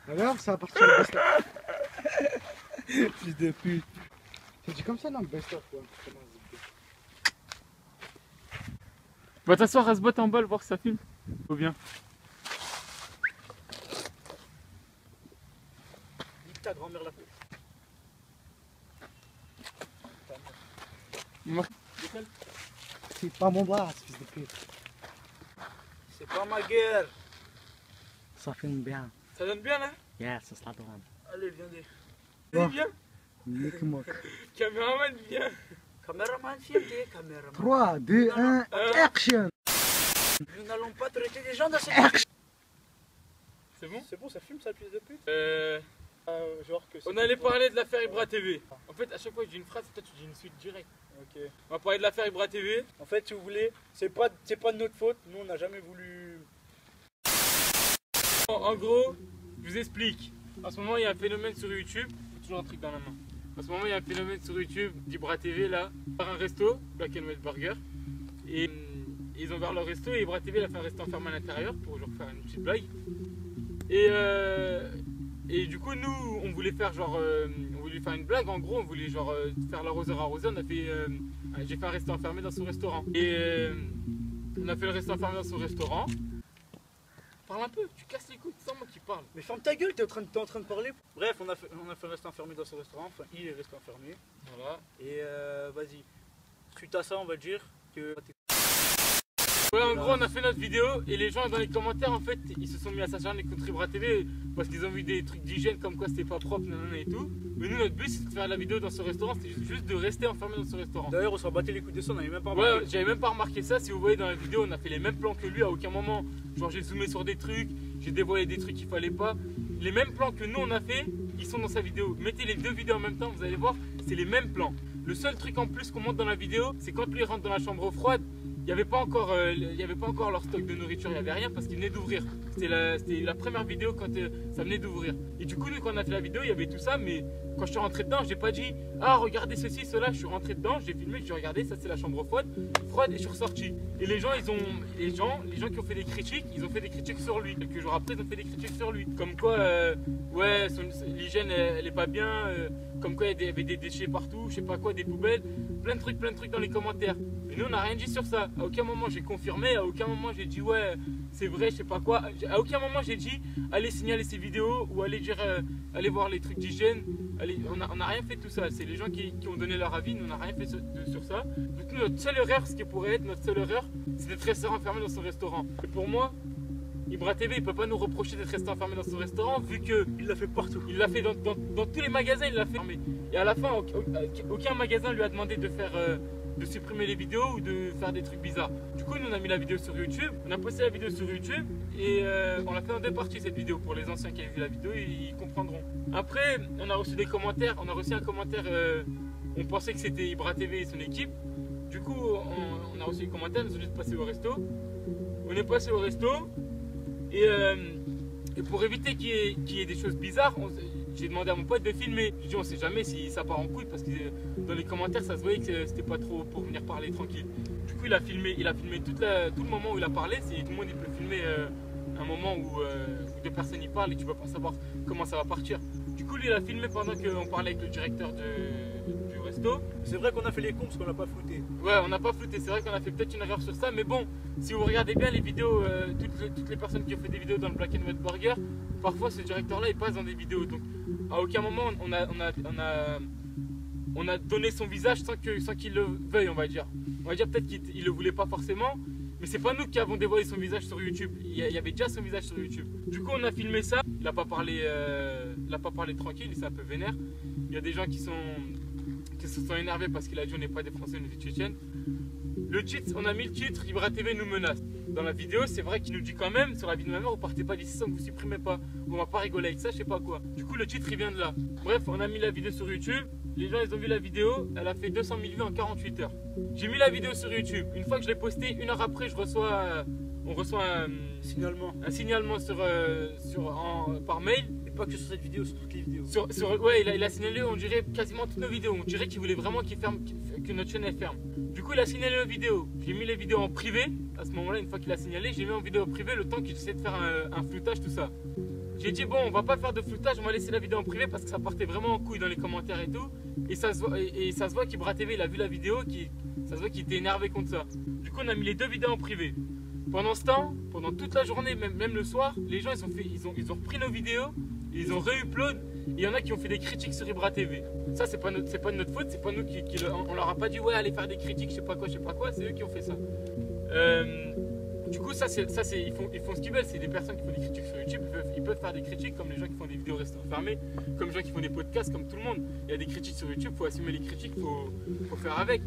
Alors, ça va partir le best-of. Fils de pute. C'est dit comme ça, non, le best-of, ouais. Va t'asseoir à se botter en balle, voir si ça filme. Faut bien. Nique ta grand-mère la pute. C'est pas mon bras, fils de pute. C'est pas ma guerre. Ça filme bien. Ça donne bien là? Yeah, ça se la donne. Allez, viens des. Bon. Viens. Nique-moi. Caméraman, viens. Caméraman, viens des caméraman. 3, 2, 1, action. Nous n'allons pas traiter des gens dans cette vidéo. C'est bon? C'est bon, ça fume ça, fils de pute? Genre que on allait parler de l'affaire Ibra TV. En fait, à chaque fois que je dis une phrase, toi tu dis une suite directe. Ok. On va parler de l'affaire Ibra TV. En fait, si vous voulez, c'est pas de notre faute. Nous, on n'a jamais voulu. En gros, je vous explique. En ce moment, il y a un phénomène sur YouTube. J'ai toujours un truc dans la main. En ce moment, il y a un phénomène sur YouTube d'Ibra TV là, par un resto, Black & White Burger. Et ils ont ouvert leur resto et Ibra TV a fait un resto enfermé à l'intérieur pour genre faire une petite blague. Et du coup, nous, on voulait faire genre, on voulait faire une blague. En gros, on voulait genre faire l'arroseur arrosé. On a fait, j'ai fait un resto enfermé dans son restaurant. Et on a fait le resto enfermé dans son restaurant. Parle un peu, tu casses les couilles, c'est moi qui parle. Mais ferme ta gueule, t'es en train de parler. Bref, on a fait rester enfermé dans ce restaurant. Enfin, il est resté enfermé. Voilà. Et vas-y. Suite à ça, on va dire que. Voilà, en gros, on a fait notre vidéo et les gens dans les commentaires, en fait, ils se sont mis à s'acharner contre Ibra TV parce qu'ils ont vu des trucs d'hygiène comme quoi c'était pas propre, nanana et tout. Mais nous, notre but, c'est de faire la vidéo dans ce restaurant, c'était juste de rester enfermé dans ce restaurant. D'ailleurs, on s'en battait les couilles de ça, on n'avait même pas remarqué. Ouais, j'avais même pas remarqué ça. Si vous voyez dans la vidéo, on a fait les mêmes plans que lui à aucun moment. Genre, j'ai zoomé sur des trucs, j'ai dévoilé des trucs qu'il fallait pas. Les mêmes plans que nous on a fait, ils sont dans sa vidéo. Mettez les deux vidéos en même temps, vous allez voir, c'est les mêmes plans. Le seul truc en plus qu'on montre dans la vidéo, c'est quand lui rentre dans la chambre froide. Il n'y avait pas encore leur stock de nourriture, il n'y avait rien parce qu'il venait d'ouvrir. C'était la première vidéo quand ça venait d'ouvrir. Et du coup, nous, quand on a fait la vidéo, il y avait tout ça, mais quand je suis rentré dedans, j'ai pas dit ah, regardez ceci, cela. Je suis rentré dedans, j'ai filmé, j'ai regardé, ça c'est la chambre froide et je suis ressorti. Et les gens, les gens qui ont fait des critiques, ils ont fait des critiques sur lui. Quelques jours après, ils ont fait des critiques sur lui. Comme quoi, ouais, l'hygiène elle est pas bien, comme quoi il y avait des déchets partout, je sais pas quoi, des poubelles, plein de trucs dans les commentaires. Et nous, on n'a rien dit sur ça. À aucun moment j'ai confirmé, à aucun moment j'ai dit ouais, c'est vrai, je sais pas quoi. À aucun moment j'ai dit allez signaler ces vidéos ou allez dire allez voir les trucs d'hygiène. On n'a rien fait de tout ça. C'est les gens qui ont donné leur avis, nous on n'a rien fait sur ça. Donc nous, notre seule erreur, ce qui pourrait être notre seule erreur, c'est d'être resté enfermé dans son restaurant. Et pour moi, Ibra TV, il peut pas nous reprocher d'être resté enfermé dans son restaurant vu que il l'a fait partout. Il l'a fait dans tous les magasins, il l'a fait. Et à la fin, aucun magasin lui a demandé de faire de supprimer les vidéos ou de faire des trucs bizarres. Du coup, nous on a mis la vidéo sur YouTube, on a posté la vidéo sur YouTube et on l'a fait en deux parties cette vidéo. Pour les anciens qui avaient vu la vidéo, ils comprendront. Après, on a reçu des commentaires, on a reçu un commentaire, on pensait que c'était Ibra TV et son équipe. Du coup, on a reçu des commentaires, nous ont dit de passer au resto. On est passé au resto et pour éviter qu'il y ait des choses bizarres, j'ai demandé à mon pote de filmer. J'ai dit on sait jamais si ça part en couille parce que dans les commentaires ça se voyait que c'était pas trop pour venir parler tranquille. Du coup il a filmé tout le moment où il a parlé. Tout le monde il peut filmer un moment où deux personnes y parlent et tu vas pas savoir comment ça va partir. Du coup lui il a filmé pendant qu'on parlait avec le directeur du resto. C'est vrai qu'on a fait les cons parce qu'on n'a pas flouté. Ouais, on n'a pas flouté, c'est vrai qu'on a fait peut-être une erreur sur ça, mais bon, si vous regardez bien les vidéos, toutes les personnes qui ont fait des vidéos dans le Black & White Burger, parfois ce directeur-là il passe dans des vidéos, donc à aucun moment on a donné son visage sans qu'il le veuille, on va dire. On va dire peut-être qu'il le voulait pas forcément, mais c'est pas nous qui avons dévoilé son visage sur YouTube, il y avait déjà son visage sur YouTube. Du coup on a filmé ça, il a pas parlé tranquille, il s'est un peu vénère. Il y a des gens qui se sont énervés parce qu'il a dit on n'est pas des Français, on est des Tchétchènes. Le titre, on a mis le titre Ibra TV nous menace. Dans la vidéo, c'est vrai qu'il nous dit quand même sur la vie de ma mère, vous partez pas d'ici sans que vous supprimez pas. On va pas rigoler avec ça, je sais pas quoi. Du coup, le titre il vient de là. Bref, on a mis la vidéo sur YouTube. Les gens ils ont vu la vidéo, elle a fait 200 000 vues en 48 heures. J'ai mis la vidéo sur YouTube. Une fois que je l'ai postée, une heure après, on reçoit un signalement par mail. pas que sur cette vidéo, sur toutes les vidéos. Ouais, il a signalé, on dirait, quasiment toutes nos vidéos. On dirait qu'il voulait vraiment que notre chaîne elle ferme. Du coup, il a signalé nos vidéos. J'ai mis les vidéos en privé. À ce moment-là, une fois qu'il a signalé, j'ai mis en vidéo privée le temps qu'il essaie de faire un floutage, tout ça. J'ai dit, bon, on va pas faire de floutage, on va laisser la vidéo en privé parce que ça partait vraiment en couille dans les commentaires et tout. Et ça se voit qu'Ibra TV, il a vu la vidéo, ça se voit qu'il était énervé contre ça. Du coup, on a mis les deux vidéos en privé. Pendant ce temps, pendant toute la journée, même le soir, les gens ils ont repris nos vidéos, ils ont re-upload. Il y en a qui ont fait des critiques sur Ibra TV. Ça, c'est pas de notre faute, c'est pas nous on leur a pas dit ouais, allez faire des critiques, je sais pas quoi, c'est eux qui ont fait ça. Du coup, ils font ce qu'ils veulent. C'est des personnes qui font des critiques sur YouTube, ils peuvent faire des critiques comme les gens qui font des vidéos restaurants fermés, comme les gens qui font des podcasts, comme tout le monde. Il y a des critiques sur YouTube, il faut assumer les critiques, faut faire avec.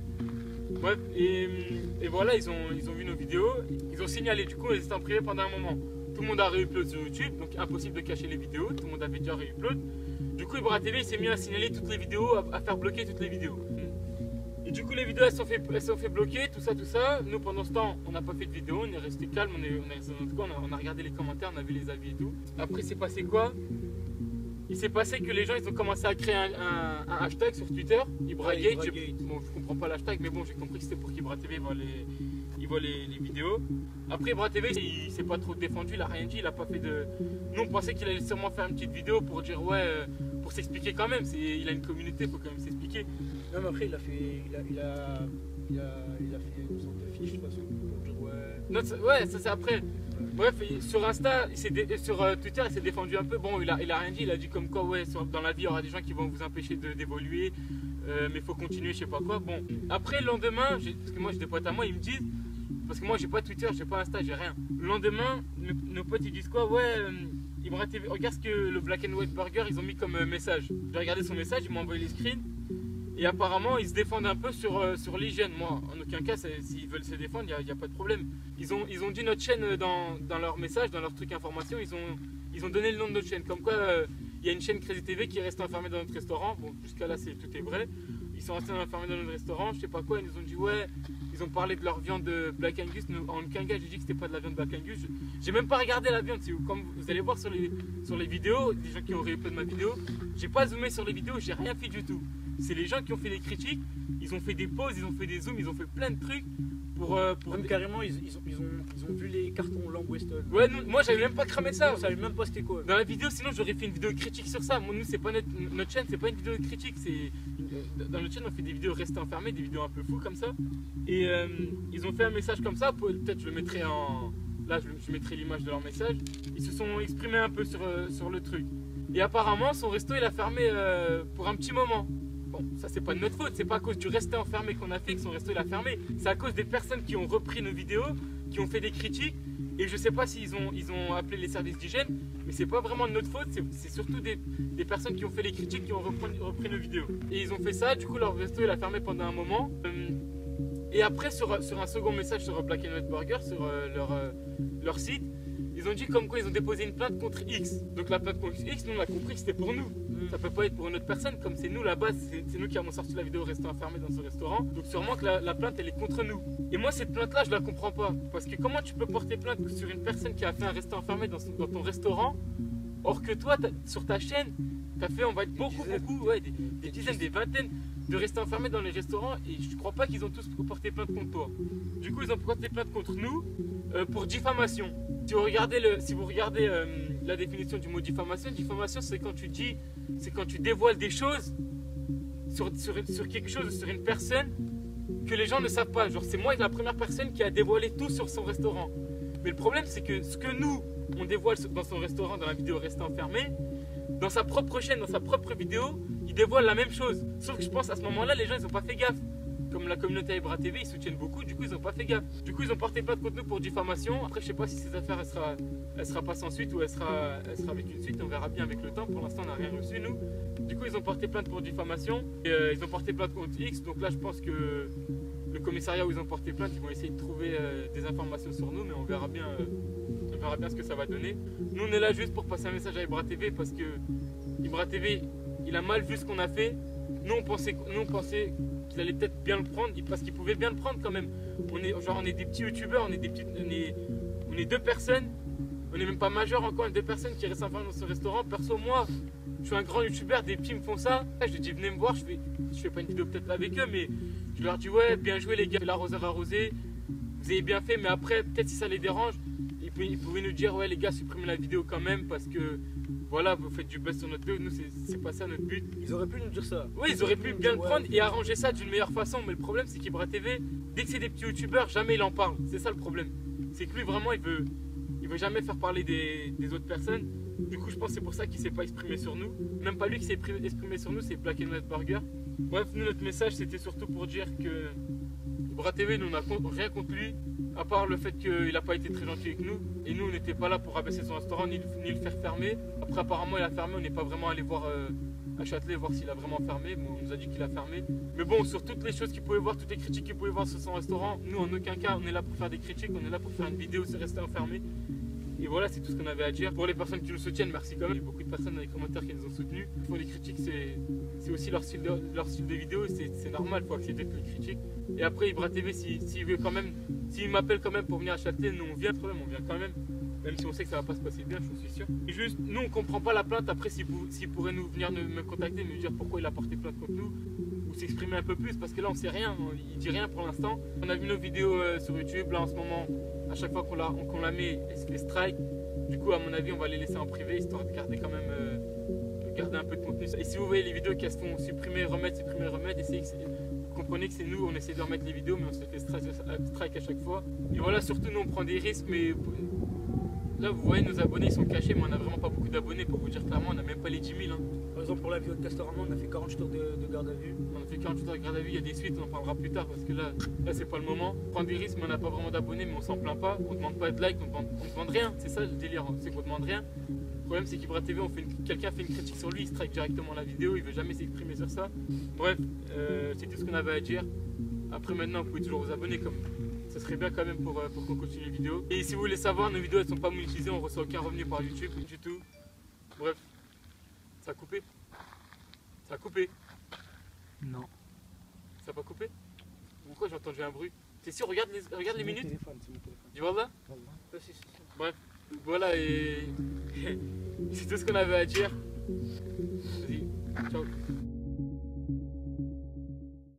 Bref, et voilà, ils ont vu nos vidéos, ils ont signalé, du coup, ils étaient en privé pendant un moment. Tout le monde a re-upload sur YouTube, donc impossible de cacher les vidéos, tout le monde avait déjà re-upload. Du coup, Ibra TV, il s'est mis à signaler toutes les vidéos, à faire bloquer toutes les vidéos. Et du coup, les vidéos, elles sont fait bloquer, tout ça. Nous, pendant ce temps, on n'a pas fait de vidéo, on est resté calme, on a regardé les commentaires, on a vu les avis et tout. Après, c'est passé quoi? Il s'est passé que les gens, ils ont commencé à créer un hashtag sur Twitter, IbraGate. Bon, je comprends pas l'hashtag, mais bon, j'ai compris que c'était pour qu'Ibra TV voit les vidéos. Après, Ibra TV, il s'est pas trop défendu, il a rien dit, il a pas fait de... Nous, on pensait qu'il allait sûrement faire une petite vidéo pour dire ouais, pour s'expliquer quand même. Il a une communauté, il faut quand même s'expliquer. Non, mais après, il a fait une sorte de fiche, de toute façon, pour dire ouais. Non, ouais, ça c'est après. Bref, sur Insta, sur Twitter, il s'est défendu un peu. Bon, il a rien dit, il a dit comme quoi, ouais, dans la vie, il y aura des gens qui vont vous empêcher d'évoluer, mais il faut continuer, je sais pas quoi. Bon, après, le lendemain, parce que moi j'ai des potes à moi, ils me disent, parce que moi j'ai pas Twitter, j'ai pas Insta, j'ai rien. Le lendemain, nos potes ils disent quoi, ouais, Ibra TV, regarde ce que le Black and White Burger ils ont mis comme message. J'ai regardé son message, il m'a envoyé les screens. Et apparemment, ils se défendent un peu sur l'hygiène. Moi, en aucun cas, s'ils veulent se défendre, il n'y a pas de problème. Ils ont dit notre chaîne dans leur message, dans leur truc information, ils ont donné le nom de notre chaîne. Comme quoi, il y a une chaîne Crazy TV qui est restée enfermée dans notre restaurant. Bon, jusqu'à là, tout est vrai. Ils sont restés enfermés dans notre restaurant, je sais pas quoi. Ils nous ont dit, ouais, ils ont parlé de leur viande de Black Angus. En aucun cas, j'ai dit que c'était pas de la viande Black Angus. J'ai même pas regardé la viande. Comme vous allez voir sur les vidéos, les gens qui ont réuploadé ma vidéo, j'ai pas zoomé sur les vidéos, j'ai rien fait du tout. C'est les gens qui ont fait des critiques, ils ont fait des pauses, ils ont fait des zooms, ils ont fait plein de trucs pour même carrément, ils ont vu les cartons Lamb Weston. Ouais, moi j'avais même pas cramé ça. Je savais même pas c'était quoi. Dans la vidéo, sinon j'aurais fait une vidéo critique sur ça. Nous, c'est pas notre chaîne, c'est pas une vidéo critique. Dans notre chaîne, on fait des vidéos restées enfermées, des vidéos un peu fous comme ça. Et ils ont fait un message comme ça. Peut-être je le mettrai en. Là, je mettrai l'image de leur message. Ils se sont exprimés un peu sur le truc. Et apparemment, son resto il a fermé pour un petit moment. Bon, ça c'est pas de notre faute, c'est pas à cause du resté enfermé qu'on a fait que son resto il a fermé. C'est à cause des personnes qui ont repris nos vidéos, qui ont fait des critiques. Et je sais pas s'ils ont appelé les services d'hygiène, mais c'est pas vraiment de notre faute, c'est surtout des personnes qui ont fait les critiques qui ont repris nos vidéos. Et ils ont fait ça, du coup leur resto il a fermé pendant un moment. Et après sur un second message sur Black and White Burger, sur leur site, ils ont dit comme quoi ils ont déposé une plainte contre X. Donc la plainte contre X, nous on a compris que c'était pour nous. Ça peut pas être pour une autre personne, comme c'est nous la base, c'est nous qui avons sorti la vidéo restant enfermé dans ce restaurant. Donc sûrement que la plainte elle est contre nous. Et moi cette plainte là je la comprends pas. Parce que comment tu peux porter plainte sur une personne qui a fait un restant enfermé dans ton restaurant, or que toi sur ta chaîne, t'as fait on va être beaucoup, ouais, des dizaines, des vingtaines de rester enfermés dans les restaurants et je crois pas qu'ils ont tous porté plainte contre toi. Du coup ils ont porté plainte contre nous pour diffamation. Si vous regardez la définition du mot diffamation, diffamation c'est quand tu dévoiles des choses sur quelque chose, sur une personne que les gens ne savent pas. Genre c'est moi la première personne qui a dévoilé tout sur son restaurant. Mais le problème c'est que ce que nous on dévoile dans son restaurant, dans la vidéo Rester enfermé, dans sa propre chaîne, dans sa propre vidéo, il dévoile la même chose. Sauf que je pense à ce moment-là, les gens ils ont pas fait gaffe. Comme la communauté Ibra TV, ils soutiennent beaucoup, du coup ils ont pas fait gaffe. Du coup ils ont porté plainte contre nous pour diffamation. Après je sais pas si cette affaire elle sera pas sans suite ou elle sera avec une suite, on verra bien avec le temps. Pour l'instant on n'a rien reçu nous. Du coup ils ont porté plainte pour diffamation et ils ont porté plainte contre X. Donc là je pense que le commissariat où ils ont porté plainte, ils vont essayer de trouver des informations sur nous, mais on verra bien ce que ça va donner. Nous on est là juste pour passer un message à Ibra TV parce que Ibra TV il a mal vu ce qu'on a fait. Nous on pensait qu'il allait peut-être bien le prendre parce qu'il pouvait bien le prendre quand même. On est des petits youtubeurs, on est deux personnes. On n'est même pas majeur encore, on est 2 personnes qui restent enfermées dans ce restaurant. Perso, moi, je suis un grand youtubeur, des petits me font ça. Je leur dis venez me voir, je fais pas une vidéo peut-être avec eux, mais je leur dis ouais, bien joué les gars, l'arroseur arrosé, vous avez bien fait, mais après, peut-être si ça les dérange, ils pouvaient nous dire ouais les gars, supprimez la vidéo quand même parce que voilà, vous faites du buzz sur notre vidéo, nous c'est pas ça notre but. Ils auraient pu nous dire ça. Oui, ils auraient pu bien le prendre et arranger ça d'une meilleure façon, mais le problème c'est qu'Ibra TV, dès que c'est des petits youtubeurs, jamais il en parle. C'est ça le problème. C'est que lui vraiment il veut jamais faire parler des autres personnes. Du coup je pense que c'est pour ça qu'il s'est pas exprimé sur nous. Même pas lui qui s'est exprimé sur nous, c'est Black and White Burger. Bref, nous notre message c'était surtout pour dire que Ibra TV, nous on n'a rien contre lui, à part le fait qu'il n'a pas été très gentil avec nous. Et nous on n'était pas là pour rabaisser son restaurant ni le faire fermer. Après apparemment il a fermé, on n'est pas vraiment allé voir à Châtelet voir s'il a vraiment fermé. Bon, on nous a dit qu'il a fermé. Mais bon, sur toutes les choses qu'il pouvait voir, toutes les critiques qu'il pouvait voir sur son restaurant, nous en aucun cas on est là pour faire des critiques, on est là pour faire une vidéo sur rester enfermé. Et voilà, c'est tout ce qu'on avait à dire. Pour les personnes qui nous soutiennent, merci quand même. Il y a beaucoup de personnes dans les commentaires qui nous ont soutenus. Ils font des critiques, c'est aussi leur style de vidéo, c'est normal, il faut accepter toutes les critiques. Et après, Ibra TV, s'il veut quand même, s'il m'appelle quand même pour venir à Châtelet, nous on vient quand même, même si on sait que ça va pas se passer bien, je suis sûr. Et juste, nous on comprend pas la plainte. Après, s'il pourrait nous venir me contacter, me dire pourquoi il a porté plainte contre nous, ou s'exprimer un peu plus, parce que là on sait rien, il dit rien pour l'instant. On a vu nos vidéos sur YouTube, là en ce moment. À chaque fois qu'on la met, elle se fait strike. Du coup, à mon avis, on va les laisser en privé, histoire de garder quand même garder un peu de contenu. Et si vous voyez les vidéos qui se font supprimer, remettre, essayez vous comprenez que c'est nous, on essaie de remettre les vidéos, mais on se fait strike à chaque fois. Et voilà, surtout nous, on prend des risques, mais là, vous voyez, nos abonnés ils sont cachés, mais on n'a vraiment pas beaucoup d'abonnés. Pour vous dire clairement, on n'a même pas les 10 000. Hein. Par exemple, pour la vidéo de Castorama, on a fait 48 heures de garde à vue. On a fait 48 heures de garde à vue, il y a des suites, on en parlera plus tard parce que là c'est pas le moment. On prend des risques, mais on n'a pas vraiment d'abonnés, mais on s'en plaint pas. On demande pas de like, on demande rien. C'est ça le délire, c'est qu'on demande rien. Le problème, c'est qu'Ibra TV, quelqu'un fait une critique sur lui, il strike directement la vidéo, il veut jamais s'exprimer sur ça. Bref, c'est tout ce qu'on avait à dire. Après, maintenant, vous pouvez toujours vous abonner, comme ça serait bien quand même pour qu'on continue les vidéos. Et si vous voulez savoir, nos vidéos elles sont pas monétisées, on reçoit aucun revenu par YouTube du tout. Bref, ça a coupé. Ça a coupé. Non. Ça a pas coupé? Pourquoi j'ai entendu un bruit? C'est sûr, regarde les minutes. C'est mon téléphone. Tu vois là? Voilà. Bref, voilà et c'est tout ce qu'on avait à dire. Vas-y, ciao.